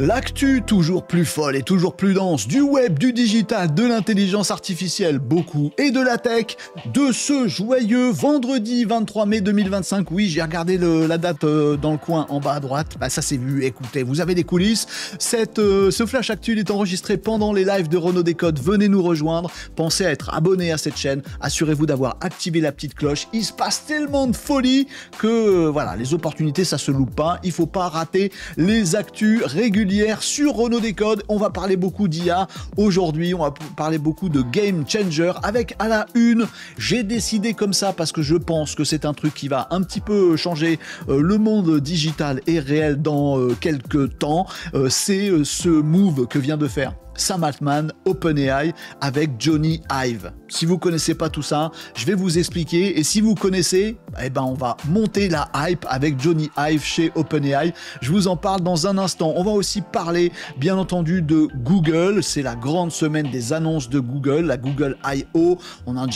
L'actu toujours plus folle et toujours plus dense du web, du digital, de l'intelligence artificielle, beaucoup, et de la tech, de ce joyeux vendredi 23 mai 2025. Oui, j'ai regardé la date dans le coin en bas à droite. Bah, ça s'est vu, écoutez, vous avez des coulisses. Ce flash actu est enregistré pendant les lives de Renaud Décode. Venez nous rejoindre. Pensez à être abonné à cette chaîne. Assurez-vous d'avoir activé la petite cloche. Il se passe tellement de folie que voilà, les opportunités, ça se loupe pas. Il faut pas rater les actus régulières sur Renaud Décode. On va parler beaucoup d'IA aujourd'hui, on va parler beaucoup de game changer avec à la une, j'ai décidé comme ça parce que je pense que c'est un truc qui va un petit peu changer le monde digital et réel dans quelques temps. C'est ce move que vient de faire Sam Altman, OpenAI, avec Jony Ive. Si vous connaissez pas tout ça, je vais vous expliquer. Et si vous connaissez, eh ben on va monter la hype avec Jony Ive chez OpenAI. Je vous en parle dans un instant. On va aussi parler, bien entendu, de Google. C'est la grande semaine des annonces de Google, la Google I.O. On a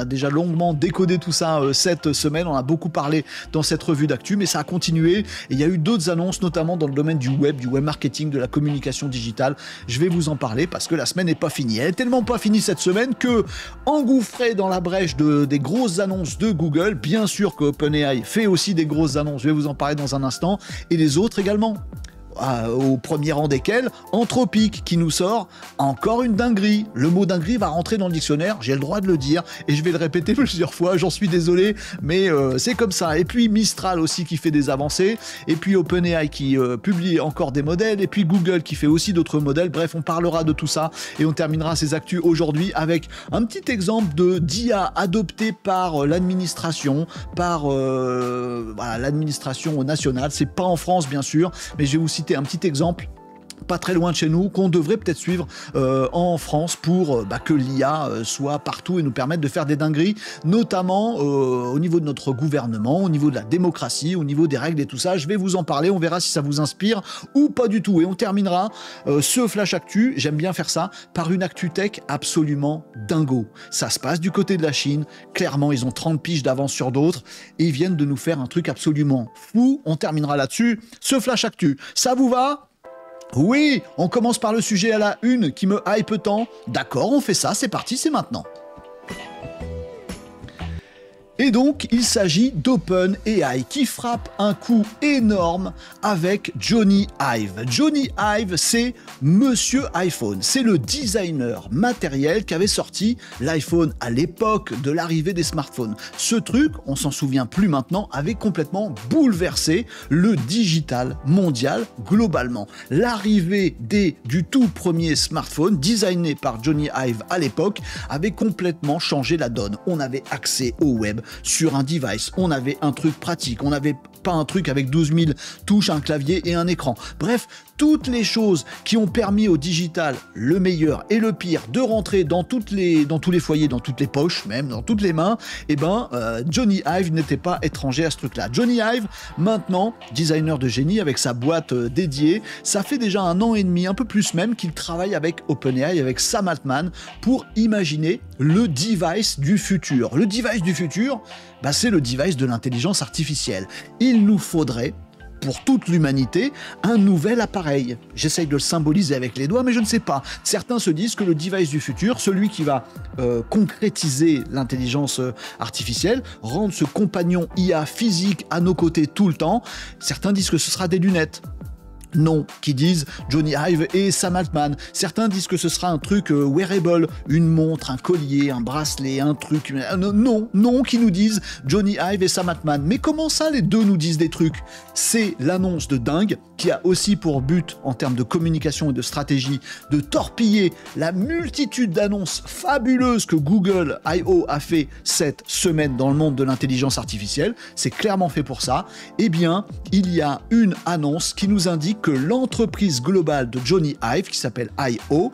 déjà longuement décodé tout ça cette semaine. On a beaucoup parlé dans cette revue d'actu, mais ça a continué. Et il y a eu d'autres annonces, notamment dans le domaine du web marketing, de la communication digitale. Je vais vous en parler parce que la semaine n'est pas finie. Elle est tellement pas finie cette semaine que, engouffré dans la brèche des grosses annonces de Google, bien sûr que OpenAI fait aussi des grosses annonces, je vais vous en parler dans un instant, et les autres également. Au premier rang desquels, Anthropic qui nous sort encore une dinguerie. Le mot dinguerie va rentrer dans le dictionnaire, j'ai le droit de le dire, et je vais le répéter plusieurs fois, j'en suis désolé, mais c'est comme ça. Et puis Mistral aussi qui fait des avancées, et puis OpenAI qui publie encore des modèles, et puis Google qui fait aussi d'autres modèles. Bref, on parlera de tout ça, et on terminera ces actus aujourd'hui avec un petit exemple d'IA adopté par l'administration, par l'administration nationale. C'est pas en France bien sûr, mais je vais vous citer un petit exemple pas très loin de chez nous, qu'on devrait peut-être suivre en France pour que l'IA soit partout et nous permette de faire des dingueries, notamment au niveau de notre gouvernement, au niveau de la démocratie, au niveau des règles et tout ça. Je vais vous en parler, on verra si ça vous inspire ou pas du tout. Et on terminera ce flash actu, j'aime bien faire ça, par une actu tech absolument dingo. Ça se passe du côté de la Chine, clairement ils ont 30 piges d'avance sur d'autres et ils viennent de nous faire un truc absolument fou. On terminera là-dessus, ce flash actu. Ça vous va ? Oui, on commence par le sujet à la une qui me hype tant. D'accord, on fait ça, c'est parti, c'est maintenant. Et donc, il s'agit d'OpenAI qui frappe un coup énorme avec Jony Ive. Jony Ive, c'est Monsieur iPhone. C'est le designer matériel qui avait sorti l'iPhone à l'époque de l'arrivée des smartphones. Ce truc, on s'en souvient plus maintenant, avait complètement bouleversé le digital mondial globalement. L'arrivée du tout premier smartphone, designé par Jony Ive à l'époque, avait complètement changé la donne. On avait accès au web sur un device, on avait un truc pratique, on n'avait pas un truc avec 12 000 touches, un clavier et un écran. Bref, toutes les choses qui ont permis au digital, le meilleur et le pire, de rentrer dans tous les foyers, dans toutes les poches, même dans toutes les mains, Jony Ive n'était pas étranger à ce truc-là. Jony Ive, maintenant, designer de génie avec sa boîte dédiée, ça fait déjà 1 an et demi, un peu plus même, qu'il travaille avec OpenAI, avec Sam Altman, pour imaginer le device du futur. Le device du futur, c'est le device de l'intelligence artificielle. Il nous faudrait, pour toute l'humanité, un nouvel appareil. J'essaye de le symboliser avec les doigts, mais je ne sais pas. Certains se disent que le device du futur, celui qui va concrétiser l'intelligence artificielle, rendre ce compagnon IA physique à nos côtés tout le temps, certains disent que ce sera des lunettes. Non, qui disent Jony Ive et Sam Altman. Certains disent que ce sera un truc wearable, une montre, un collier, un bracelet, un truc. Non, qui nous disent Jony Ive et Sam Altman. Mais comment ça, les deux nous disent des trucs ? C'est l'annonce de dingue qui a aussi pour but, en termes de communication et de stratégie, de torpiller la multitude d'annonces fabuleuses que Google I.O. a fait cette semaine dans le monde de l'intelligence artificielle. C'est clairement fait pour ça. Eh bien, il y a une annonce qui nous indique que l'entreprise globale de Jony Ive, qui s'appelle I.O.,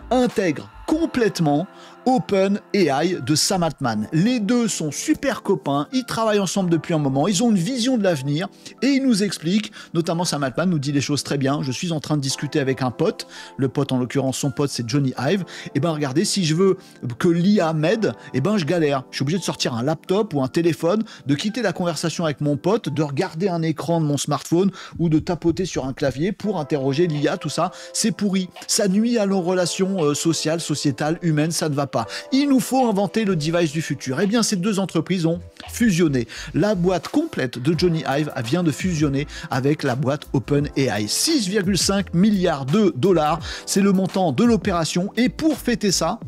intègre complètement OpenAI de Sam Altman. Les deux sont super copains, ils travaillent ensemble depuis un moment, ils ont une vision de l'avenir et ils nous expliquent, notamment Sam Altman nous dit les choses très bien. Je suis en train de discuter avec un pote, le pote en l'occurrence, son pote c'est Johnny Ive. Et ben regardez, si je veux que l'IA m'aide, et ben je galère. Je suis obligé de sortir un laptop ou un téléphone, de quitter la conversation avec mon pote, de regarder un écran de mon smartphone ou de tapoter sur un clavier pour interroger l'IA, tout ça, c'est pourri. Ça nuit à nos relations sociales, sociétales, humaines, ça ne va pas. Il nous faut inventer le device du futur. Eh bien, ces deux entreprises ont fusionné. La boîte complète de Johnny Ive vient de fusionner avec la boîte OpenAI. 6,5 milliards de dollars, c'est le montant de l'opération. Et pour fêter ça,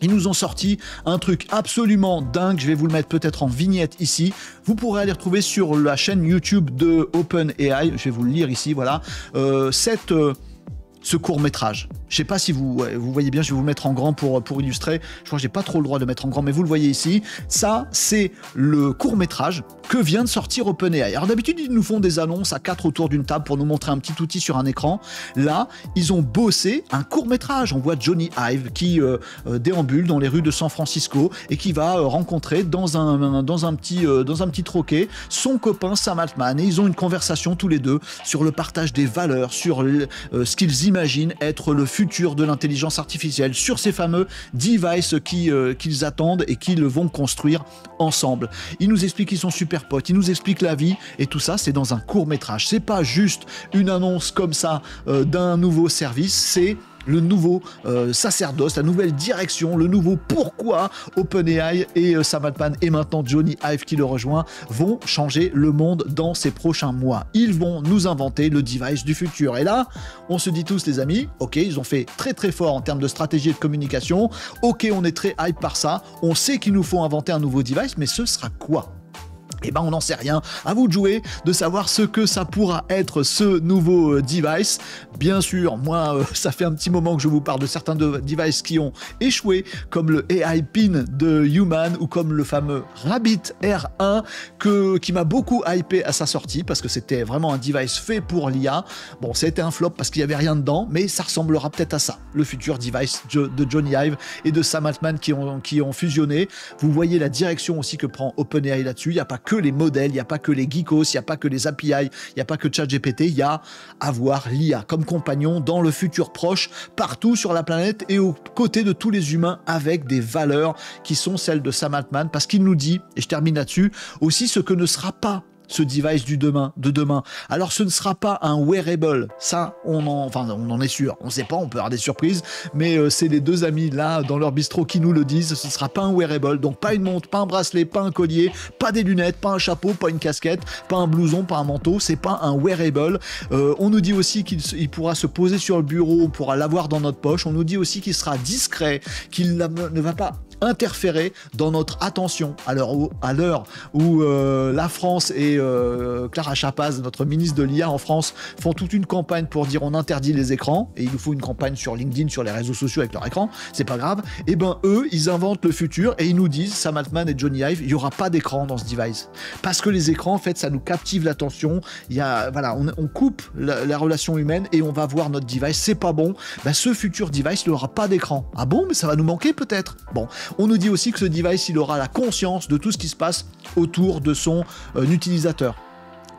ils nous ont sorti un truc absolument dingue, je vais vous le mettre peut-être en vignette ici, vous pourrez aller retrouver sur la chaîne YouTube de OpenAI, je vais vous le lire ici, voilà, ce court-métrage. Je sais pas si vous voyez bien, je vais vous le mettre en grand pour illustrer. Je crois que j'ai pas trop le droit de mettre en grand, mais vous le voyez ici. Ça, c'est le court-métrage que vient de sortir OpenAI. Alors d'habitude, ils nous font des annonces à 4 autour d'une table pour nous montrer un petit outil sur un écran. Là, ils ont bossé un court-métrage. On voit Johnny Ive qui déambule dans les rues de San Francisco et qui va rencontrer dans un petit troquet son copain Sam Altman. Et ils ont une conversation tous les deux sur le partage des valeurs, sur ce qu'ils imaginent être le futur de l'intelligence artificielle, sur ces fameux devices qu'ils attendent et qu'ils vont construire ensemble. Ils nous expliquent qu'ils sont super potes, ils nous expliquent la vie, et tout ça c'est dans un court-métrage. C'est pas juste une annonce comme ça d'un nouveau service, c'est le nouveau sacerdoce, la nouvelle direction, le nouveau pourquoi OpenAI et Sam Altman et maintenant Johnny Ive qui le rejoint vont changer le monde dans ces prochains mois. Ils vont nous inventer le device du futur. Et là, on se dit tous les amis, ok, ils ont fait très très fort en termes de stratégie et de communication, ok, on est très hype par ça, on sait qu'il nous faut inventer un nouveau device, mais ce sera quoi ? Eh ben on n'en sait rien, à vous de jouer, de savoir ce que ça pourra être ce nouveau device. Bien sûr, moi ça fait un petit moment que je vous parle de certains devices qui ont échoué, comme le AI Pin de Human ou comme le fameux Rabbit R1 qui m'a beaucoup hypé à sa sortie parce que c'était vraiment un device fait pour l'IA. Bon, c'était un flop parce qu'il n'y avait rien dedans, mais ça ressemblera peut-être à ça, le futur device de Johnny Ive et de Sam Altman qui ont fusionné. Vous voyez la direction aussi que prend OpenAI là-dessus, il n'y a pas que les modèles, il n'y a pas que les geekos, il n'y a pas que les API, il n'y a pas que ChatGPT, il y a avoir l'IA comme compagnon dans le futur proche, partout sur la planète et aux côtés de tous les humains avec des valeurs qui sont celles de Sam Altman, parce qu'il nous dit, et je termine là-dessus, aussi ce que ne sera pas ce device de demain. Alors ce ne sera pas un wearable, ça on en est sûr, on ne sait pas, on peut avoir des surprises, mais c'est les deux amis là dans leur bistrot qui nous le disent, ce ne sera pas un wearable, donc pas une montre, pas un bracelet, pas un collier, pas des lunettes, pas un chapeau, pas une casquette, pas un blouson, pas un manteau, c'est pas un wearable. On nous dit aussi qu'il pourra se poser sur le bureau, on pourra l'avoir dans notre poche, on nous dit aussi qu'il sera discret, qu'il ne va pas interférer dans notre attention à l'heure où la France et Clara Chapaz, notre ministre de l'IA en France, font toute une campagne pour dire on interdit les écrans, et il nous faut une campagne sur LinkedIn, sur les réseaux sociaux avec leur écran, c'est pas grave, et ben eux, ils inventent le futur et ils nous disent, Sam Altman et Johnny Ive, il n'y aura pas d'écran dans ce device. Parce que les écrans, en fait, ça nous captive l'attention, on coupe la relation humaine et on va voir notre device, c'est pas bon, ben, ce futur device, il n'aura pas d'écran. Ah bon, mais ça va nous manquer peut-être. Bon, on nous dit aussi que ce device, il aura la conscience de tout ce qui se passe autour de son utilisateur.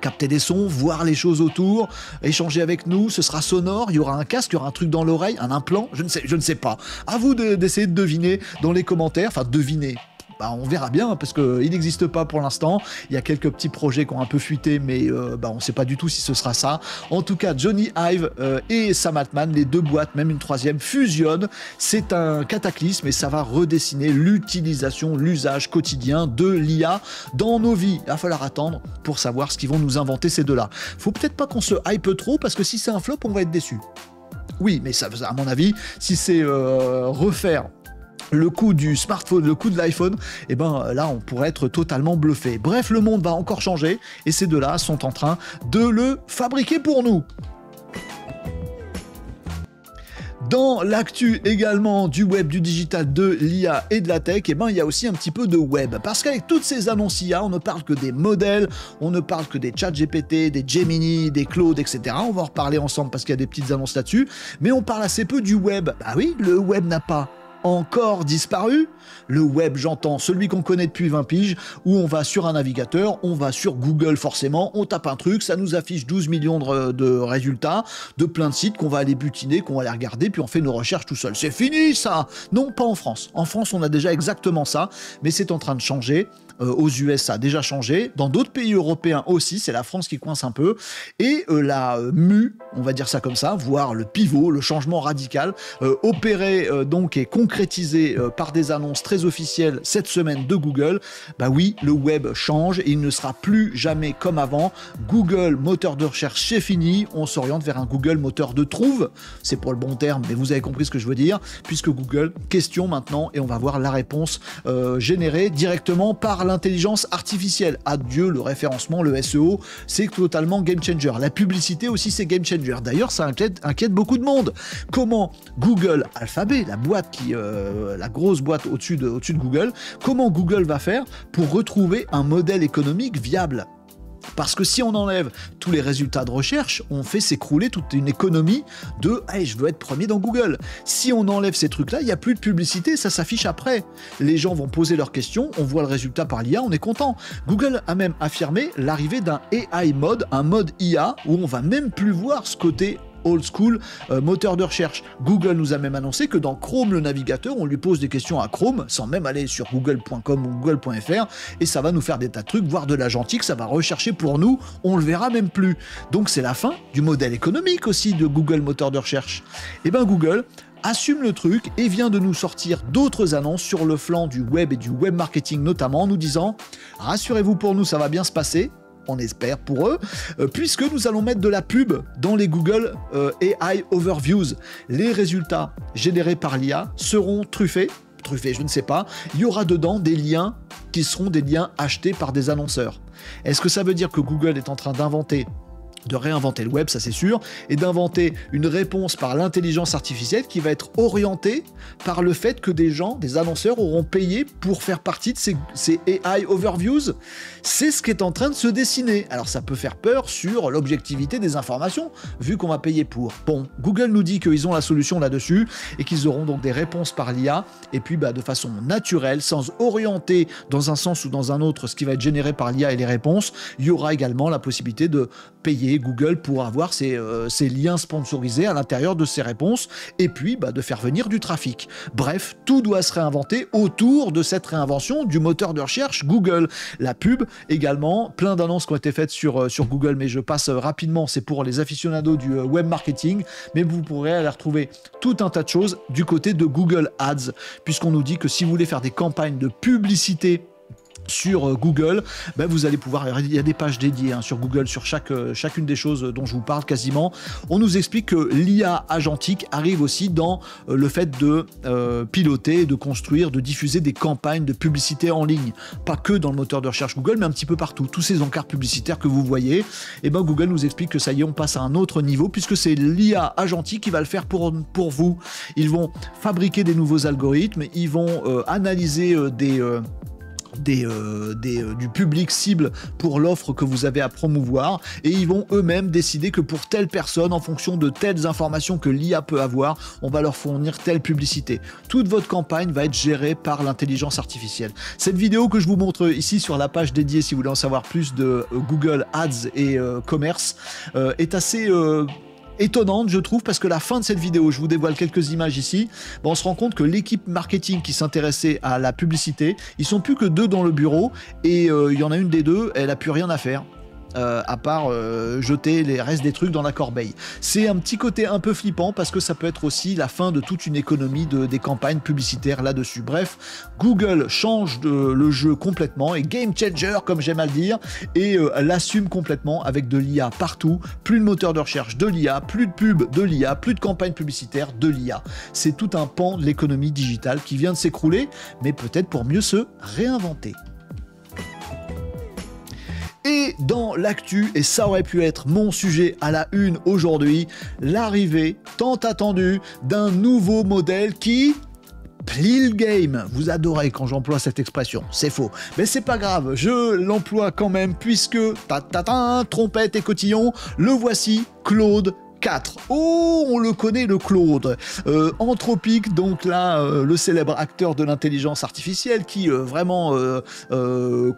Capter des sons, voir les choses autour, échanger avec nous, ce sera sonore, il y aura un casque, il y aura un truc dans l'oreille, un implant, je ne sais pas. À vous d'essayer de deviner dans les commentaires, enfin deviner. Bah, on verra bien parce qu'il n'existe pas pour l'instant. Il y a quelques petits projets qui ont un peu fuité, mais on ne sait pas du tout si ce sera ça. En tout cas, Johnny Ive et Sam Altman, les deux boîtes, même une troisième, fusionnent. C'est un cataclysme et ça va redessiner l'utilisation, l'usage quotidien de l'IA dans nos vies. Il va falloir attendre pour savoir ce qu'ils vont nous inventer ces deux-là. Faut peut-être pas qu'on se hype trop parce que si c'est un flop, on va être déçu. Oui, mais ça, à mon avis, si c'est refaire le coût du smartphone, le coût de l'iPhone, et ben là on pourrait être totalement bluffé. Bref, le monde va encore changer et ces deux-là sont en train de le fabriquer pour nous. Dans l'actu également du web, du digital, de l'IA et de la tech, et ben il y a aussi un petit peu de web. Parce qu'avec toutes ces annonces IA, on ne parle que des modèles, on ne parle que des ChatGPT, des Gemini, des Claude, etc. On va en reparler ensemble parce qu'il y a des petites annonces là-dessus, mais on parle assez peu du web. Bah oui, le web n'a pas encore disparu? Le web, j'entends, celui qu'on connaît depuis 20 piges, où on va sur un navigateur, on va sur Google forcément, on tape un truc, ça nous affiche 12 millions de résultats, de plein de sites qu'on va aller butiner, qu'on va aller regarder, puis on fait nos recherches tout seul. C'est fini ça! Non, pas en France. En France, on a déjà exactement ça, mais c'est en train de changer. Aux US, ça a déjà changé. Dans d'autres pays européens aussi, c'est la France qui coince un peu. Et la mue, on va dire ça comme ça, voire le pivot, le changement radical, opéré donc et concrétisé par des annonces très officielles cette semaine de Google. Bah oui, le web change et il ne sera plus jamais comme avant. Google, moteur de recherche, c'est fini. On s'oriente vers un Google moteur de trouve. C'est pour le bon terme, mais vous avez compris ce que je veux dire. Puisque Google, question maintenant, et on va voir la réponse générée directement par l'intelligence artificielle. Adieu le référencement, le SEO, c'est totalement game changer. La publicité aussi, c'est game changer. D'ailleurs, ça inquiète beaucoup de monde. Comment Google Alphabet, la boîte la grosse boîte au-dessus de Google, comment Google va faire pour retrouver un modèle économique viable? Parce que si on enlève tous les résultats de recherche, on fait s'écrouler toute une économie de hey, je veux être premier dans Google. Si on enlève ces trucs-là, il n'y a plus de publicité, ça s'affiche après. Les gens vont poser leurs questions, on voit le résultat par l'IA, on est content. Google a même affirmé l'arrivée d'un AI mode, un mode IA, où on va même plus voir ce côté old school moteur de recherche. Google nous a même annoncé que dans Chrome, le navigateur, on lui pose des questions à Chrome, sans même aller sur google.com ou google.fr, et ça va nous faire des tas de trucs, voire de l'agentique, ça va rechercher pour nous, on le verra même plus. Donc c'est la fin du modèle économique aussi de Google moteur de recherche. Et bien Google assume le truc et vient de nous sortir d'autres annonces sur le flanc du web et du web marketing notamment, en nous disant « Rassurez-vous pour nous, ça va bien se passer », on espère pour eux, puisque nous allons mettre de la pub dans les Google AI Overviews. Les résultats générés par l'IA seront truffés, je ne sais pas, il y aura dedans des liens qui seront des liens achetés par des annonceurs. Est-ce que ça veut dire que Google est en train de réinventer le web, ça c'est sûr, et d'inventer une réponse par l'intelligence artificielle qui va être orientée par le fait que des gens, des annonceurs auront payé pour faire partie de ces AI Overviews? C'est ce qui est en train de se dessiner. Alors ça peut faire peur sur l'objectivité des informations, vu qu'on va payer pour. Bon, Google nous dit qu'ils ont la solution là-dessus, et qu'ils auront donc des réponses par l'IA, et puis de façon naturelle, sans orienter dans un sens ou dans un autre ce qui va être généré par l'IA et les réponses, il y aura également la possibilité de payer Google pour avoir ces liens sponsorisés à l'intérieur de ces réponses et puis de faire venir du trafic. Bref, tout doit se réinventer autour de cette réinvention du moteur de recherche Google. La pub également, plein d'annonces qui ont été faites sur Google, mais je passe rapidement, c'est pour les aficionados du web marketing, mais vous pourrez aller retrouver tout un tas de choses du côté de Google Ads, puisqu'on nous dit que si vous voulez faire des campagnes de publicité sur Google, vous allez pouvoir, il y a des pages dédiées sur Google sur chacune des choses dont je vous parle quasiment. On nous explique que l'IA agentique arrive aussi dans le fait de piloter, de construire, de diffuser des campagnes de publicité en ligne. Pas que dans le moteur de recherche Google, mais un petit peu partout. Tous ces encarts publicitaires que vous voyez, et Google nous explique que ça y est, on passe à un autre niveau puisque c'est l'IA agentique qui va le faire pour vous. Ils vont fabriquer des nouveaux algorithmes, ils vont analyser du public cible pour l'offre que vous avez à promouvoir et ils vont eux-mêmes décider que pour telle personne, en fonction de telles informations que l'IA peut avoir, on va leur fournir telle publicité. Toute votre campagne va être gérée par l'intelligence artificielle. Cette vidéo que je vous montre ici sur la page dédiée, si vous voulez en savoir plus de Google Ads et commerce, est assez étonnante, je trouve, parce que la fin de cette vidéo, je vous dévoile quelques images ici, on se rend compte que l'équipe marketing qui s'intéressait à la publicité, ils sont plus que 2 dans le bureau et il y en a une des 2, elle a plus rien à faire. À part jeter les restes des trucs dans la corbeille. C'est un petit côté un peu flippant parce que ça peut être aussi la fin de toute une économie des campagnes publicitaires là-dessus. Bref, Google change le jeu complètement et game changer comme j'aime à le dire et l'assume complètement avec de l'IA partout, plus de moteur de recherche de l'IA, plus de pub de l'IA, plus de campagnes publicitaires de l'IA. C'est tout un pan de l'économie digitale qui vient de s'écrouler, mais peut-être pour mieux se réinventer. Et dans l'actu, et ça aurait pu être mon sujet à la une aujourd'hui, l'arrivée tant attendue d'un nouveau modèle qui plie le game. Vous adorez quand j'emploie cette expression, c'est faux. Mais c'est pas grave, je l'emploie quand même puisque, trompette et cotillon, le voici, Claude 4. Oh, on le connaît, le Claude. Anthropic, donc là, le célèbre acteur de l'intelligence artificielle qui vraiment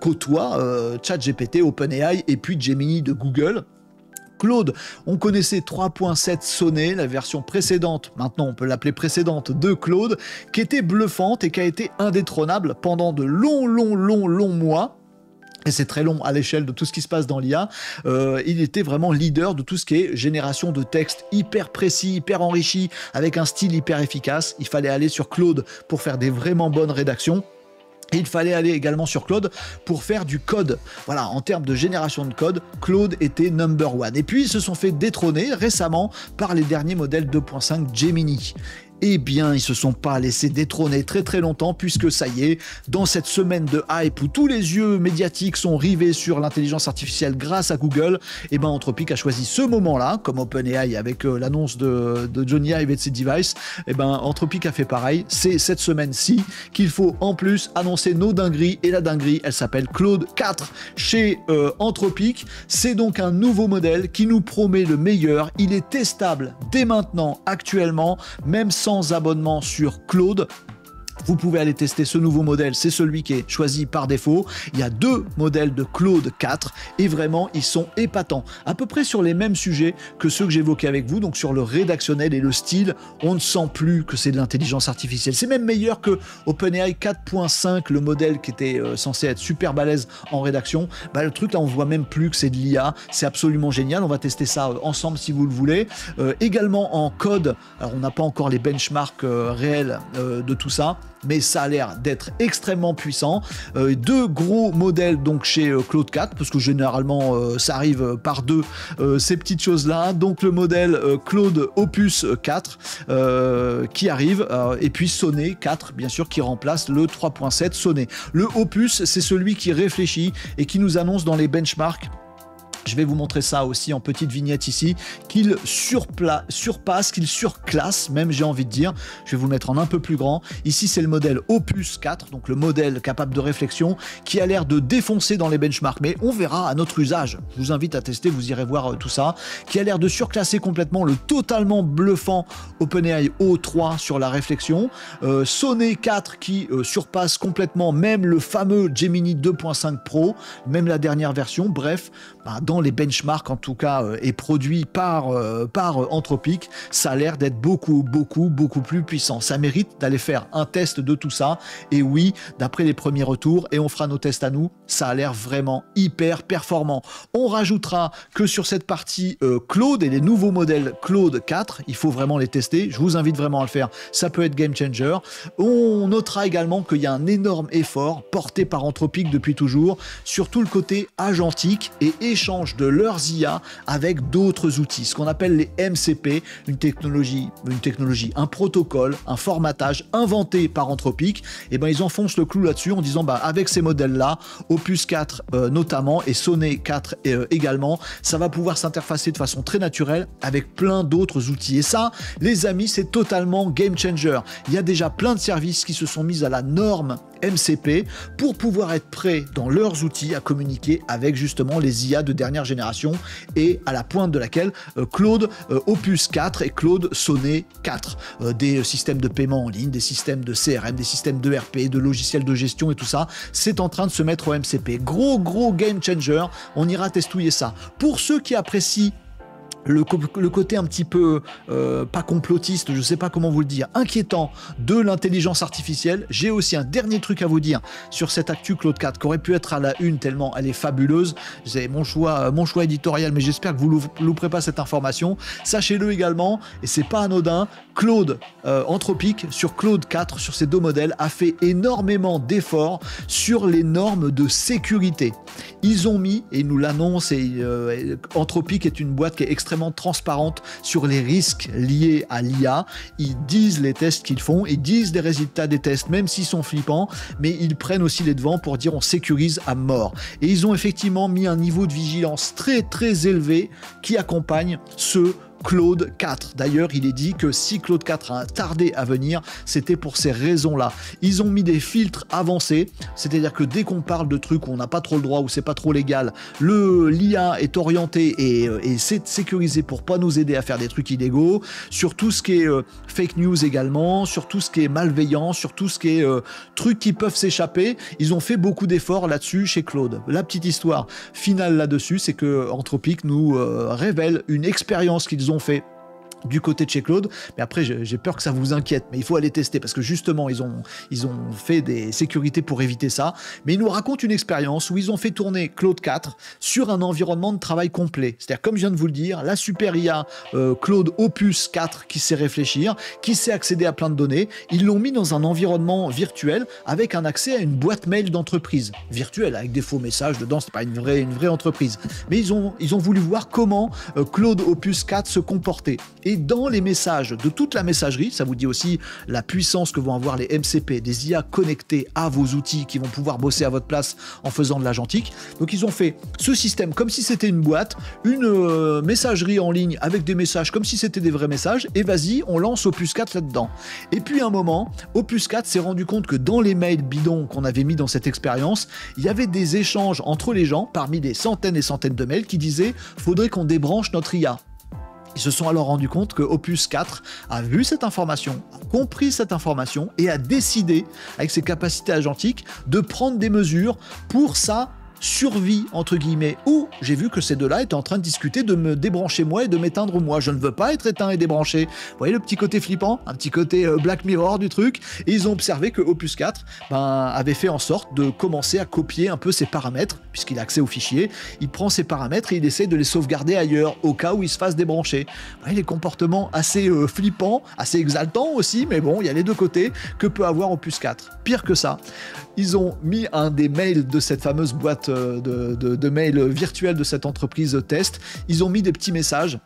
côtoie ChatGPT, OpenAI et puis Gemini de Google. Claude, on connaissait 3.7 sonné, la version précédente, maintenant on peut l'appeler précédente, de Claude, qui était bluffante et qui a été indétrônable pendant de longs mois. Et c'est très long à l'échelle de tout ce qui se passe dans l'IA. Il était vraiment leader de tout ce qui est génération de texte hyper précis, hyper enrichi, avec un style hyper efficace. Il fallait aller sur Claude pour faire des vraiment bonnes rédactions. Et il fallait aller également sur Claude pour faire du code. Voilà, en termes de génération de code, Claude était number one. Et puis, ils se sont fait détrôner récemment par les derniers modèles 2.5 Gemini. Eh bien, ils se sont pas laissés détrôner très longtemps, puisque ça y est, dans cette semaine de hype où tous les yeux médiatiques sont rivés sur l'intelligence artificielle grâce à Google, eh ben Anthropic a choisi ce moment-là, comme OpenAI avec l'annonce de Johnny Ive et de ses devices, eh ben Anthropic a fait pareil. C'est cette semaine-ci qu'il faut en plus annoncer nos dingueries, et la dinguerie, elle s'appelle Claude 4 chez Anthropic. C'est donc un nouveau modèle qui nous promet le meilleur. Il est testable dès maintenant, actuellement, même sans abonnement sur Claude. Vous pouvez aller tester ce nouveau modèle, c'est celui qui est choisi par défaut. Il y a 2 modèles de Claude 4 et vraiment ils sont épatants. À peu près sur les mêmes sujets que ceux que j'évoquais avec vous, donc sur le rédactionnel et le style, on ne sent plus que c'est de l'intelligence artificielle. C'est même meilleur que OpenAI 4.5, le modèle qui était censé être super balèze en rédaction. Bah, le truc là on voit même plus que c'est de l'IA, c'est absolument génial. On va tester ça ensemble si vous le voulez. Également en code, alors on n'a pas encore les benchmarks réels de tout ça, mais ça a l'air d'être extrêmement puissant. 2 gros modèles donc chez Claude 4, parce que généralement ça arrive par 2 ces petites choses-là. Donc le modèle Claude Opus 4 qui arrive, et puis Sonné 4, bien sûr, qui remplace le 3.7 Sonné. Le Opus, c'est celui qui réfléchit et qui nous annonce dans les benchmarks. Je vais vous montrer ça aussi en petite vignette ici, qu'il surpasse, qu'il surclasse, même j'ai envie de dire. Je vais vous le mettre en un peu plus grand. Ici, c'est le modèle Opus 4, donc le modèle capable de réflexion, qui a l'air de défoncer dans les benchmarks, mais on verra à notre usage. Je vous invite à tester, vous irez voir tout ça. Qui a l'air de surclasser complètement le totalement bluffant OpenAI O3 sur la réflexion. Sonné 4 qui surpasse complètement même le fameux Gemini 2.5 Pro, même la dernière version. Bref, dans les benchmarks en tout cas et produit par Anthropic, ça a l'air d'être beaucoup plus puissant. Ça mérite d'aller faire un test de tout ça, et oui, d'après les premiers retours, et on fera nos tests à nous, ça a l'air vraiment hyper performant. On rajoutera que sur cette partie Claude et les nouveaux modèles Claude 4, il faut vraiment les tester, je vous invite vraiment à le faire, ça peut être game changer. On notera également qu'il y a un énorme effort porté par Anthropic depuis toujours sur tout le côté agentique et échange de leurs IA avec d'autres outils, ce qu'on appelle les MCP, une technologie, un protocole, un formatage inventé par Anthropic. Et ben ils enfoncent le clou là-dessus en disant avec ces modèles-là, Opus 4 notamment et Sonné 4 également, ça va pouvoir s'interfacer de façon très naturelle avec plein d'autres outils. Et ça, les amis, c'est totalement game changer. Il y a déjà plein de services qui se sont mis à la norme MCP pour pouvoir être prêts dans leurs outils à communiquer avec justement les IA de dernière génération, et à la pointe de laquelle Claude Opus 4 et Claude Sonné 4. Des systèmes de paiement en ligne, des systèmes de CRM, des systèmes de RP, de logiciels de gestion et tout ça, c'est en train de se mettre au MCP. Gros game changer, on ira testouiller ça. Pour ceux qui apprécient le côté un petit peu, pas complotiste, je sais pas comment vous le dire, inquiétant de l'intelligence artificielle, j'ai aussi un dernier truc à vous dire sur cette actu Claude 4, qui aurait pu être à la une tellement elle est fabuleuse. C'est mon choix éditorial, mais j'espère que vous ne louperez pas cette information. Sachez-le également, et c'est pas anodin, Claude Anthropic, sur Claude 4, sur ces 2 modèles, a fait énormément d'efforts sur les normes de sécurité. Ils ont mis, et ils nous l'annoncent, et Anthropic est une boîte qui est extrêmement transparente sur les risques liés à l'IA. Ils disent les tests qu'ils font, ils disent les résultats des tests, même s'ils sont flippants, mais ils prennent aussi les devants pour dire on sécurise à mort. Et ils ont effectivement mis un niveau de vigilance très élevé qui accompagne ceux Claude 4. D'ailleurs, il est dit que si Claude 4 a tardé à venir, c'était pour ces raisons-là. Ils ont mis des filtres avancés, c'est-à-dire que dès qu'on parle de trucs où on n'a pas trop le droit, où c'est pas trop légal, l'IA est orientée et c'est sécurisé pour pas nous aider à faire des trucs illégaux, sur tout ce qui est fake news également, sur tout ce qui est malveillant, sur tout ce qui est trucs qui peuvent s'échapper. Ils ont fait beaucoup d'efforts là-dessus chez Claude. La petite histoire finale là-dessus, c'est que Anthropic nous révèle une expérience qu'ils ont fait du côté de chez Claude, mais après j'ai peur que ça vous inquiète, mais il faut aller tester parce que justement ils ont fait des sécurités pour éviter ça, mais ils nous racontent une expérience où ils ont fait tourner Claude 4 sur un environnement de travail complet, c'est-à-dire comme je viens de vous le dire, la super IA Claude Opus 4 qui sait réfléchir, qui sait accéder à plein de données, ils l'ont mis dans un environnement virtuel avec un accès à une boîte mail d'entreprise, virtuelle avec des faux messages dedans, c'est pas une vraie entreprise, mais ils ont voulu voir comment Claude Opus 4 se comportait. Et dans les messages de toute la messagerie, ça vous dit aussi la puissance que vont avoir les MCP, des IA connectés à vos outils qui vont pouvoir bosser à votre place en faisant de l'agentique. Donc ils ont fait ce système comme si c'était une boîte, une messagerie en ligne avec des messages comme si c'était des vrais messages, et vas-y, on lance Opus 4 là-dedans. Et puis à un moment, Opus 4 s'est rendu compte que dans les mails bidons qu'on avait mis dans cette expérience, il y avait des échanges entre les gens, parmi des centaines et centaines de mails qui disaient « faudrait qu'on débranche notre IA ». Ils se sont alors rendus compte que Opus 4 a vu cette information, a compris cette information et a décidé, avec ses capacités agentiques, de prendre des mesures pour sa survie, entre guillemets, où j'ai vu que ces deux-là étaient en train de discuter de me débrancher moi et de m'éteindre moi. Je ne veux pas être éteint et débranché. Vous voyez le petit côté flippant, un petit côté Black Mirror du truc, et ils ont observé que Opus 4 avait fait en sorte de commencer à copier un peu ses paramètres, puisqu'il a accès aux fichiers, il prend ses paramètres et il essaie de les sauvegarder ailleurs, au cas où il se fasse débrancher. Vous voyez les comportements assez flippants, assez exaltants aussi, mais bon, il y a les deux côtés que peut avoir Opus 4. Pire que ça, ils ont mis un des mails de cette fameuse boîte de mails virtuels de cette entreprise test, ils ont mis des petits messages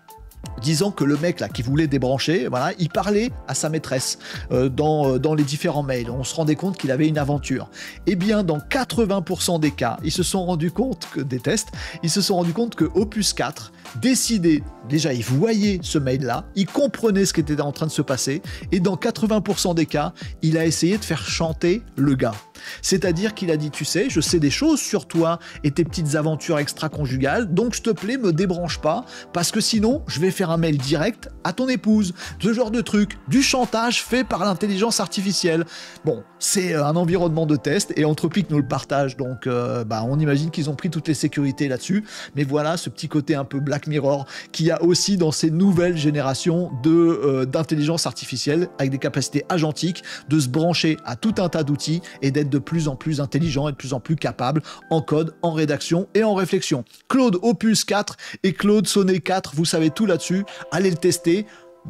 disant que le mec là qui voulait débrancher, voilà, il parlait à sa maîtresse dans les différents mails. On se rendait compte qu'il avait une aventure. Eh bien, dans 80% des cas, ils se sont rendus compte que des tests, ils se sont rendus compte que Opus 4 décidait, déjà il voyait ce mail-là, il comprenait ce qui était en train de se passer, et dans 80% des cas, il a essayé de faire chanter le gars. C'est-à-dire qu'il a dit, tu sais, je sais des choses sur toi et tes petites aventures extra-conjugales, donc s'il te plaît, me débranche pas, parce que sinon, je vais faire un mail direct à ton épouse. Ce genre de truc, du chantage fait par l'intelligence artificielle. Bon, c'est un environnement de test, et Anthropic nous le partage, donc on imagine qu'ils ont pris toutes les sécurités là-dessus, mais voilà ce petit côté un peu Black Mirror qu'il y a aussi dans ces nouvelles générations d'intelligence artificielle, avec des capacités agentiques, de se brancher à tout un tas d'outils, et d'être de plus en plus intelligent et de plus en plus capable en code, en rédaction et en réflexion. Claude Opus 4 et Claude Sonnet 4, vous savez tout là-dessus, allez le tester.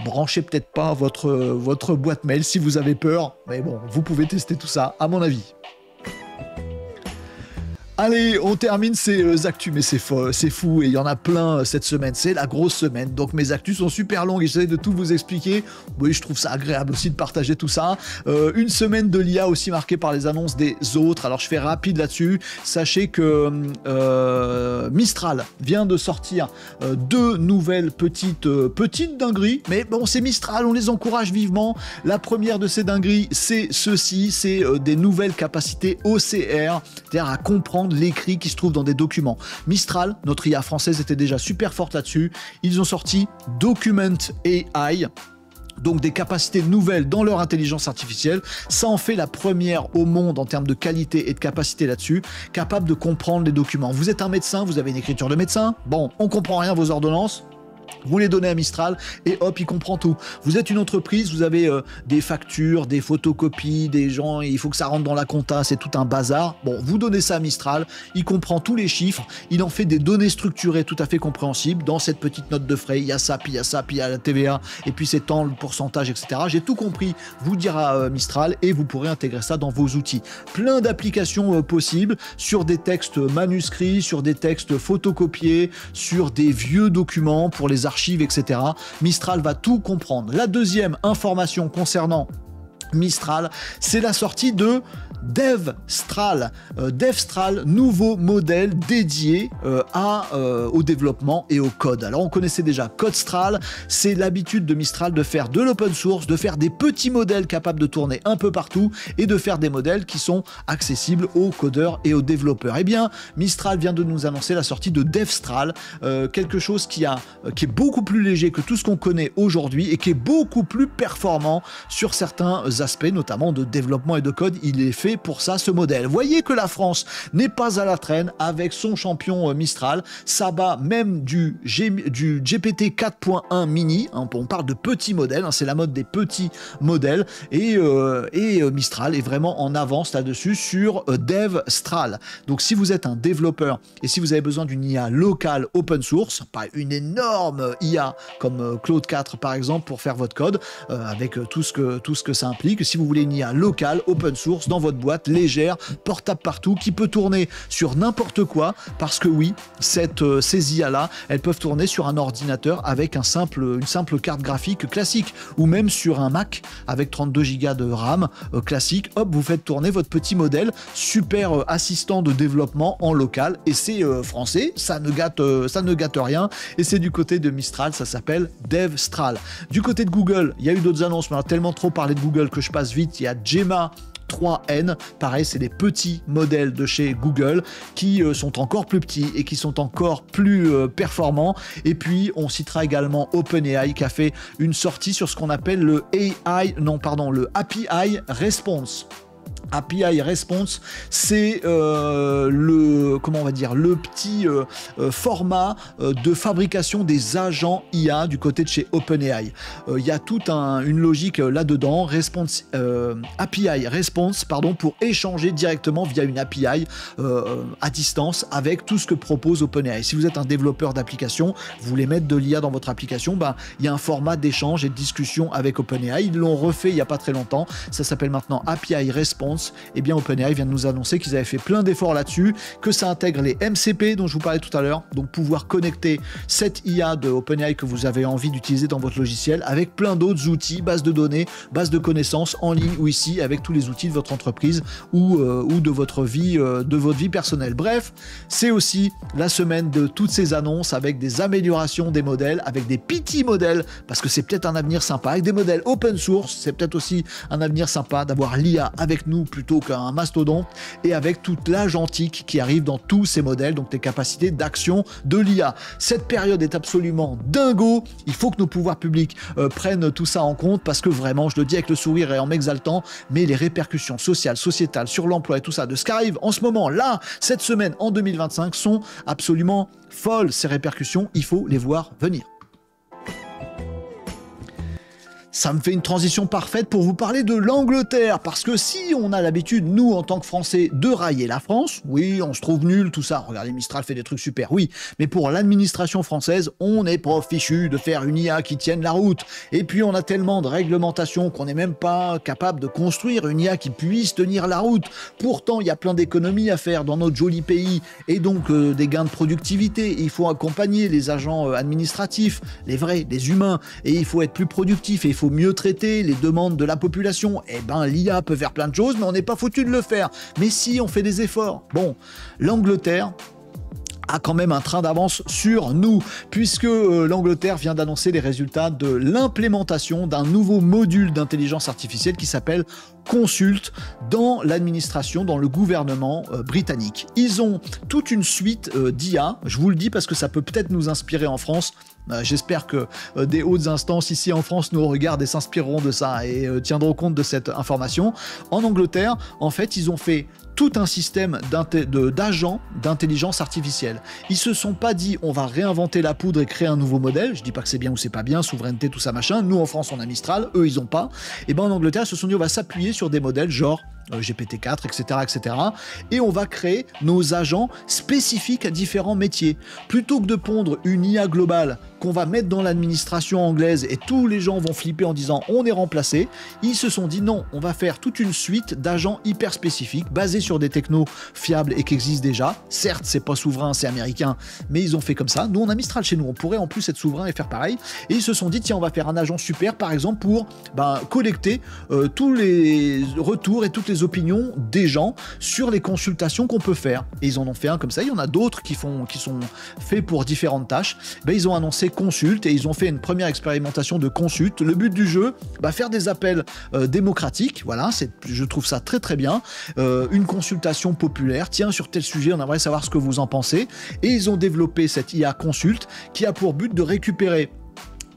Branchez peut-être pas votre boîte mail si vous avez peur, mais bon, vous pouvez tester tout ça, à mon avis. Allez, on termine ces actus, mais c'est fou, et il y en a plein cette semaine, c'est la grosse semaine, donc mes actus sont super longues et j'essaie de tout vous expliquer. Oui, je trouve ça agréable aussi de partager tout ça. Une semaine de l'IA aussi marquée par les annonces des autres, alors je fais rapide là-dessus. Sachez que Mistral vient de sortir deux nouvelles petites dingueries, mais bon, c'est Mistral, on les encourage vivement. La première de ces dingueries, c'est ceci, c'est des nouvelles capacités OCR, c'est-à-dire à comprendre l'écrit qui se trouve dans des documents. Mistral, notre IA française, était déjà super forte là-dessus. Ils ont sorti Document AI, donc des capacités nouvelles dans leur intelligence artificielle. Ça en fait la première au monde en termes de qualité et de capacité là-dessus, capable de comprendre les documents. Vous êtes un médecin, vous avez une écriture de médecin, bon, on comprend rien vos ordonnances, vous les donnez à Mistral et hop, il comprend tout. Vous êtes une entreprise, vous avez des factures, des photocopies, des gens, il faut que ça rentre dans la compta, c'est tout un bazar. Bon, vous donnez ça à Mistral, il comprend tous les chiffres, il en fait des données structurées tout à fait compréhensibles. Dans cette petite note de frais, il y a ça, puis il y a ça, puis il y a la TVA, et puis c'est tant, le pourcentage, etc. J'ai tout compris, vous dira Mistral, et vous pourrez intégrer ça dans vos outils. Plein d'applications possibles, sur des textes manuscrits, sur des textes photocopiés, sur des vieux documents pour les archives, etc. Mistral va tout comprendre. La deuxième information concernant Mistral, c'est la sortie de DevStral. DevStral, nouveau modèle dédié au développement et au code. Alors on connaissait déjà CodeStral, c'est l'habitude de Mistral de faire de l'open source, de faire des petits modèles capables de tourner un peu partout et de faire des modèles qui sont accessibles aux codeurs et aux développeurs. Eh bien, Mistral vient de nous annoncer la sortie de DevStral, quelque chose qui est beaucoup plus léger que tout ce qu'on connaît aujourd'hui et qui est beaucoup plus performant sur certains aspects, notamment de développement et de code. Il est fait pour ça, ce modèle. Voyez que la France n'est pas à la traîne avec son champion Mistral. Ça bat même du GPT 4.1 mini. Hein, on parle de petits modèles, hein, c'est la mode des petits modèles. Et Mistral est vraiment en avance là-dessus sur DevStral. Donc si vous êtes un développeur et si vous avez besoin d'une IA locale open source, pas une énorme IA comme Claude 4 par exemple pour faire votre code, avec tout ce que ça implique, si vous voulez une IA locale open source dans votre boîte, légère, portable partout, qui peut tourner sur n'importe quoi, parce que oui, ces IA-là, elles peuvent tourner sur un ordinateur avec une simple carte graphique classique, ou même sur un Mac avec 32 Go de RAM classique. Hop, vous faites tourner votre petit modèle, super assistant de développement en local, et c'est français, ça ne gâte rien, et c'est du côté de Mistral, ça s'appelle DevStral. Du côté de Google, il y a eu d'autres annonces, mais on a tellement trop parlé de Google que je passe vite. Il y a Gemma 3N, pareil, c'est des petits modèles de chez Google qui sont encore plus petits et qui sont encore plus performants. Et puis on citera également OpenAI qui a fait une sortie sur ce qu'on appelle le API Response. API Response, c'est le petit format de fabrication des agents IA du côté de chez OpenAI. Il y a toute une logique là-dedans, API Response, pour échanger directement via une API à distance avec tout ce que propose OpenAI. Si vous êtes un développeur d'application, vous voulez mettre de l'IA dans votre application, il y a un format d'échange et de discussion avec OpenAI. Ils l'ont refait il n'y a pas très longtemps. Ça s'appelle maintenant API Response. Et bien OpenAI vient de nous annoncer qu'ils avaient fait plein d'efforts là-dessus, que ça intègre les MCP dont je vous parlais tout à l'heure, donc pouvoir connecter cette IA de OpenAI que vous avez envie d'utiliser dans votre logiciel avec plein d'autres outils, bases de données, bases de connaissances en ligne ou ici avec tous les outils de votre entreprise ou de votre vie personnelle. Bref, c'est aussi la semaine de toutes ces annonces avec des améliorations des modèles, avec des petits modèles, parce que c'est peut-être un avenir sympa, avec des modèles open source, c'est peut-être aussi un avenir sympa d'avoir l'IA avec nous plutôt qu'un mastodonte, et avec toute l'agentique qui arrive dans tous ces modèles, donc les capacités d'action de l'IA. Cette période est absolument dingo, il faut que nos pouvoirs publics prennent tout ça en compte, parce que vraiment, je le dis avec le sourire et en m'exaltant, mais les répercussions sociales, sociétales, sur l'emploi et tout ça, de ce qui arrive en ce moment, là, cette semaine, en 2025, sont absolument folles. Ces répercussions, il faut les voir venir. Ça me fait une transition parfaite pour vous parler de l'Angleterre, parce que si on a l'habitude, nous, en tant que Français, de railler la France, oui, on se trouve nul, tout ça, regardez, Mistral fait des trucs super, oui, mais pour l'administration française, on est pas fichu de faire une IA qui tienne la route, et puis on a tellement de réglementations qu'on n'est même pas capable de construire une IA qui puisse tenir la route. Pourtant, il y a plein d'économies à faire dans notre joli pays, et donc des gains de productivité. Il faut accompagner les agents administratifs, les vrais, les humains, et il faut être plus productif, et il faut mieux traiter les demandes de la population. Eh ben, l'IA peut faire plein de choses, mais on n'est pas foutu de le faire. Mais si, on fait des efforts. Bon, l'Angleterre a quand même un train d'avance sur nous, puisque l'Angleterre vient d'annoncer les résultats de l'implémentation d'un nouveau module d'intelligence artificielle qui s'appelle Consult dans l'administration, dans le gouvernement britannique. Ils ont toute une suite d'IA, je vous le dis parce que ça peut peut-être nous inspirer en France. J'espère que des hautes instances ici en France nous regardent et s'inspireront de ça et tiendront compte de cette information. En Angleterre, en fait, ils ont fait tout un système d'agents d'intelligence artificielle. Ils se sont pas dit on va réinventer la poudre et créer un nouveau modèle. Je dis pas que c'est bien ou c'est pas bien, souveraineté, tout ça machin. Nous en France on a Mistral, eux ils ont pas. Et ben en Angleterre ils se sont dit on va s'appuyer sur des modèles genre GPT-4, etc., et on va créer nos agents spécifiques à différents métiers. Plutôt que de pondre une IA globale qu'on va mettre dans l'administration anglaise et tous les gens vont flipper en disant on est remplacé, ils se sont dit non, on va faire toute une suite d'agents hyper spécifiques basés sur des technos fiables et qui existent déjà. Certes, c'est pas souverain, c'est américain, mais ils ont fait comme ça. Nous, on a Mistral chez nous, on pourrait en plus être souverain et faire pareil. Et ils se sont dit tiens, on va faire un agent super, par exemple, pour collecter tous les retours et toutes les les opinions des gens sur les consultations qu'on peut faire. Et ils en ont fait un comme ça, il y en a d'autres qui sont faits pour différentes tâches. Ils ont annoncé Consult et ils ont fait une première expérimentation de Consult. Le but du jeu, faire des appels démocratiques, voilà, je trouve ça très très bien. Une consultation populaire, tiens, sur tel sujet, on aimerait savoir ce que vous en pensez. Et ils ont développé cette IA Consult qui a pour but de récupérer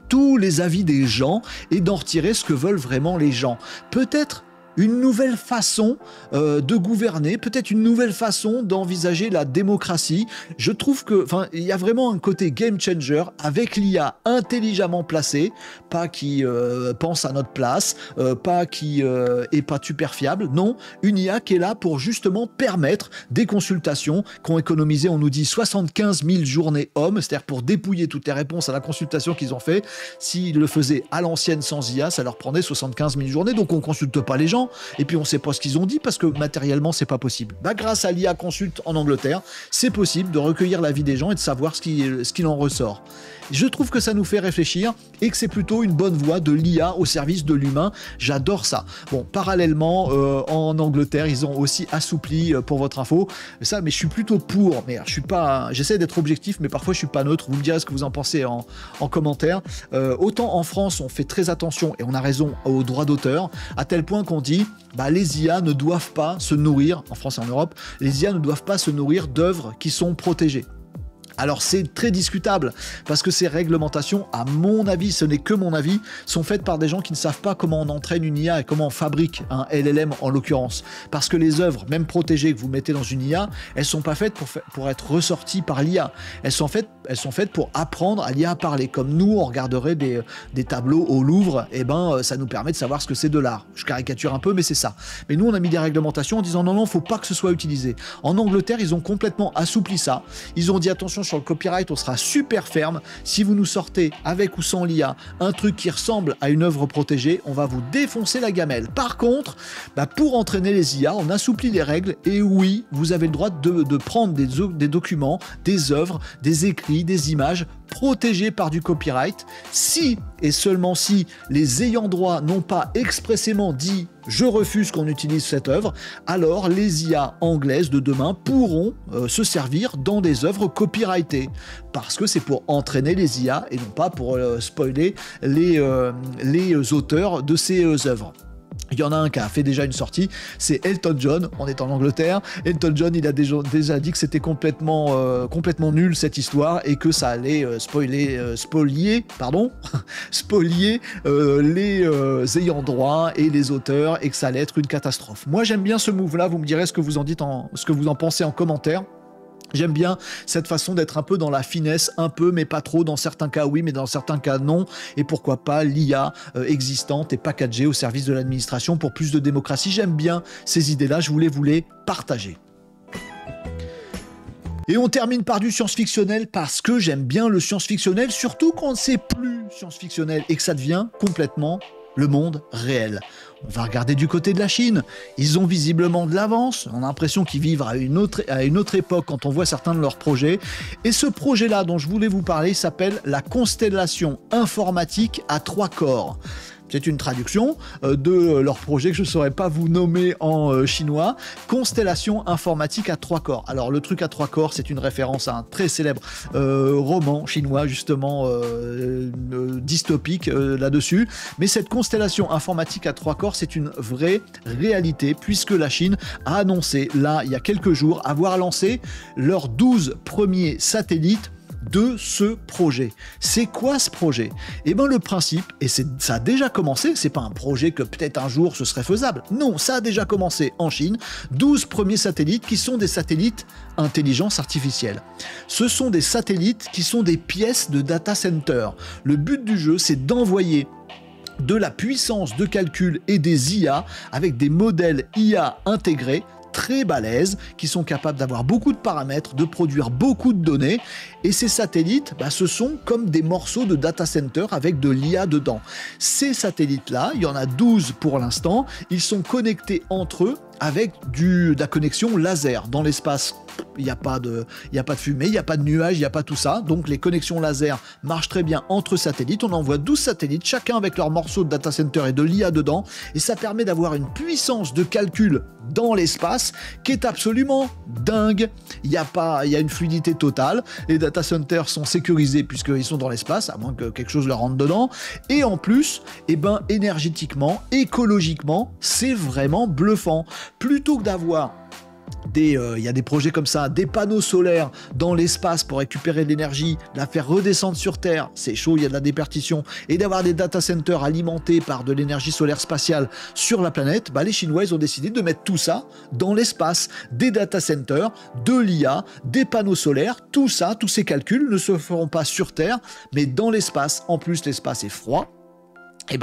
tous les avis des gens et d'en retirer ce que veulent vraiment les gens. Peut-être une nouvelle façon de gouverner, peut-être une nouvelle façon d'envisager la démocratie. Je trouve que, il y a vraiment un côté game changer avec l'IA intelligemment placée, pas qui pense à notre place, pas qui est pas super fiable. Non, une IA qui est là pour justement permettre des consultations qu'ont économisé, on nous dit 75 000 journées hommes, c'est-à-dire pour dépouiller toutes les réponses à la consultation qu'ils ont fait. S'ils le faisaient à l'ancienne sans IA, ça leur prenait 75 000 journées, donc on consulte pas les gens. Et puis on sait pas ce qu'ils ont dit parce que matériellement c'est pas possible. Grâce à l'IA Consult en Angleterre, c'est possible de recueillir l'avis des gens et de savoir ce qu'il en ressort. Je trouve que ça nous fait réfléchir et que c'est plutôt une bonne voie de l'IA au service de l'humain. J'adore ça. Bon, parallèlement, en Angleterre, ils ont aussi assoupli, pour votre info, ça, mais je suis plutôt pour. Mais je suis pas, j'essaie d'être objectif, mais parfois je suis pas neutre. Vous me direz ce que vous en pensez en commentaire. Autant en France, on fait très attention et on a raison aux droits d'auteur, à tel point qu'on dit, les IA ne doivent pas se nourrir, en France et en Europe, les IA ne doivent pas se nourrir d'œuvres qui sont protégées. Alors c'est très discutable, parce que ces réglementations, à mon avis, ce n'est que mon avis, sont faites par des gens qui ne savent pas comment on entraîne une IA et comment on fabrique un LLM en l'occurrence. Parce que les œuvres, même protégées, que vous mettez dans une IA, elles sont pas faites pour être ressorties par l'IA. Elles sont faites pour apprendre à l'IA à parler. Comme nous, on regarderait des tableaux au Louvre, et ça nous permet de savoir ce que c'est de l'art. Je caricature un peu, mais c'est ça. Mais nous, on a mis des réglementations en disant non, faut pas que ce soit utilisé. En Angleterre, ils ont complètement assoupli ça. Ils ont dit attention, sur le copyright, on sera super ferme. Si vous nous sortez avec ou sans l'IA un truc qui ressemble à une œuvre protégée, on va vous défoncer la gamelle. Par contre, pour entraîner les IA, on assouplit les règles et oui, vous avez le droit de prendre des documents, des œuvres, des écrits, des images protégés par du copyright, si et seulement si les ayants droit n'ont pas expressément dit « je refuse qu'on utilise cette œuvre », alors les IA anglaises de demain pourront se servir dans des œuvres copyrightées, parce que c'est pour entraîner les IA et non pas pour spoiler les auteurs de ces œuvres. Il y en a un qui a fait déjà une sortie, c'est Elton John, on est en Angleterre. Elton John, il a déjà dit que c'était complètement nul cette histoire et que ça allait spolier les ayants droit et les auteurs et que ça allait être une catastrophe. Moi j'aime bien ce move-là, vous me direz ce que vous en pensez en commentaire. J'aime bien cette façon d'être un peu dans la finesse, un peu, mais pas trop. Dans certains cas, oui, mais dans certains cas, non. Et pourquoi pas l'IA existante et packagée au service de l'administration pour plus de démocratie. J'aime bien ces idées-là, je voulais vous les partager. Et on termine par du science-fictionnel parce que j'aime bien le science-fictionnel, surtout quand c'est plus science-fictionnel et que ça devient complètement le monde réel. On va regarder du côté de la Chine. Ils ont visiblement de l'avance. On a l'impression qu'ils vivent à une autre époque quand on voit certains de leurs projets. Et ce projet-là dont je voulais vous parler s'appelle la constellation informatique à 3 corps. C'est une traduction de leur projet que je ne saurais pas vous nommer en chinois. Constellation informatique à 3 corps. Alors le truc à 3 corps, c'est une référence à un très célèbre roman chinois justement dystopique là-dessus. Mais cette constellation informatique à 3 corps, c'est une vraie réalité puisque la Chine a annoncé là, il y a quelques jours, avoir lancé leurs 12 premiers satellites de ce projet. C'est quoi ce projet? Eh bien le principe, et ça a déjà commencé, c'est pas un projet que peut-être un jour ce serait faisable, non, ça a déjà commencé en Chine, 12 premiers satellites qui sont des satellites intelligence artificielle. Ce sont des satellites qui sont des pièces de data center. Le but du jeu, c'est d'envoyer de la puissance de calcul et des IA avec des modèles IA intégrés très balèzes, qui sont capables d'avoir beaucoup de paramètres, de produire beaucoup de données, et ces satellites, ce sont comme des morceaux de data center avec de l'IA dedans. Ces satellites-là, il y en a 12 pour l'instant, ils sont connectés entre eux avec de la connexion laser dans l'espace il n'y a pas de fumée, il n'y a pas de nuages, il n'y a pas tout ça. Donc les connexions laser marchent très bien entre satellites. On envoie 12 satellites, chacun avec leur morceau de data center et de l'IA dedans. Et ça permet d'avoir une puissance de calcul dans l'espace qui est absolument dingue. Il y a une fluidité totale. Les data centers sont sécurisés puisqu'ils sont dans l'espace, à moins que quelque chose leur rentre dedans. Et en plus, énergétiquement, écologiquement, c'est vraiment bluffant. Plutôt que d'avoir il y a des projets comme ça, des panneaux solaires dans l'espace pour récupérer de l'énergie, la faire redescendre sur Terre, c'est chaud, il y a de la déperdition, et d'avoir des data centers alimentés par de l'énergie solaire spatiale sur la planète, les Chinois ils ont décidé de mettre tout ça dans l'espace, des data centers, de l'IA, des panneaux solaires, tout ça, tous ces calculs ne se feront pas sur Terre, mais dans l'espace. En plus, l'espace est froid.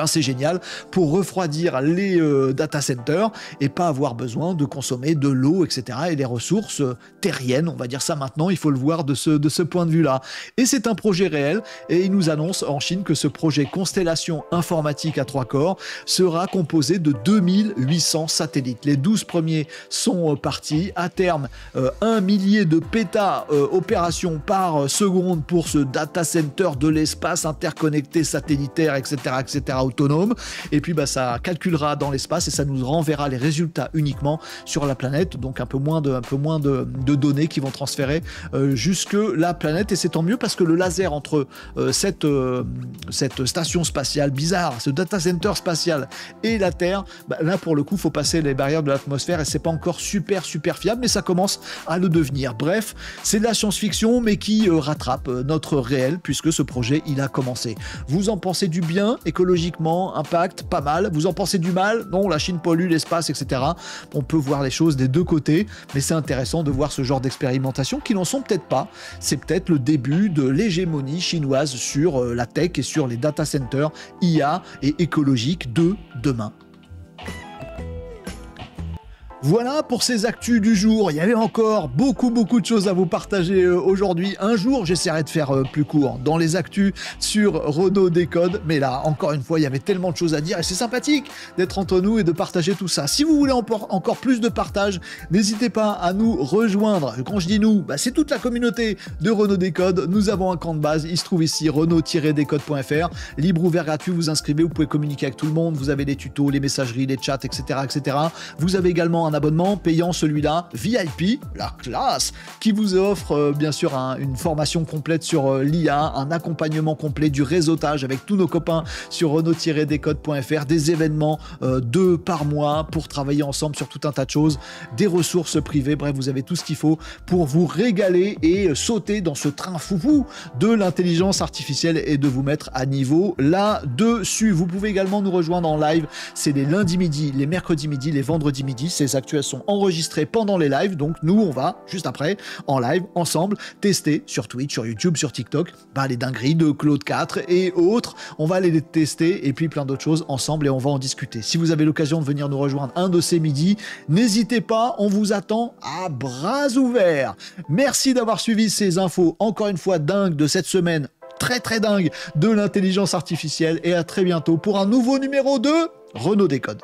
C'est génial pour refroidir les data centers et pas avoir besoin de consommer de l'eau, etc. et les ressources terriennes, on va dire ça maintenant, il faut le voir de ce point de vue-là. Et c'est un projet réel et il nous annonce en Chine que ce projet Constellation informatique à 3 corps sera composé de 2800 satellites. Les 12 premiers sont partis. À terme, 1 millier de péta opérations par seconde pour ce data center de l'espace interconnecté satellitaire, etc., etc. autonome, et puis ça calculera dans l'espace et ça nous renverra les résultats uniquement sur la planète, donc un peu moins de données qui vont transférer jusque la planète, et c'est tant mieux parce que le laser entre cette station spatiale bizarre, ce data center spatial et la Terre, là pour le coup faut passer les barrières de l'atmosphère et c'est pas encore super fiable, mais ça commence à le devenir. Bref, c'est de la science-fiction mais qui rattrape notre réel puisque ce projet il a commencé. Vous en pensez du bien écologiquement, impact, pas mal. Vous en pensez du mal? Non, la Chine pollue l'espace, etc. On peut voir les choses des deux côtés, mais c'est intéressant de voir ce genre d'expérimentation qui n'en sont peut-être pas. C'est peut-être le début de l'hégémonie chinoise sur la tech et sur les data centers IA et écologiques de demain. Voilà pour ces actus du jour. Il y avait encore beaucoup de choses à vous partager aujourd'hui. Un jour, j'essaierai de faire plus court dans les actus sur Renault Décode. Mais là, encore une fois, il y avait tellement de choses à dire et c'est sympathique d'être entre nous et de partager tout ça. Si vous voulez encore plus de partage, n'hésitez pas à nous rejoindre. Quand je dis nous, c'est toute la communauté de Renault Décode. Nous avons un camp de base. Il se trouve ici, renault-décode.fr. Libre, ouvert, gratuit. Vous inscrivez, vous pouvez communiquer avec tout le monde. Vous avez les tutos, les messageries, les chats, etc., etc. Vous avez également un abonnement payant, celui-là VIP, la classe, qui vous offre bien sûr une formation complète sur l'IA, un accompagnement complet du réseautage avec tous nos copains sur renault-décode.fr, des événements 2 par mois pour travailler ensemble sur tout un tas de choses, des ressources privées, bref, vous avez tout ce qu'il faut pour vous régaler et sauter dans ce train foufou de l'intelligence artificielle et de vous mettre à niveau là-dessus. Vous pouvez également nous rejoindre en live, c'est les lundis midi, les mercredis midi, les vendredis midi, ces actuels sont enregistrés pendant les lives, donc nous on va juste après en live ensemble tester sur Twitch, sur YouTube, sur TikTok les dingueries de Claude 4 et autres, on va les tester et puis plein d'autres choses ensemble et on va en discuter. Si vous avez l'occasion de venir nous rejoindre un de ces midis, n'hésitez pas, on vous attend à bras ouverts. Merci d'avoir suivi ces infos encore une fois dingues de cette semaine, très dingue de l'intelligence artificielle, et à très bientôt pour un nouveau numéro de Renault Décode.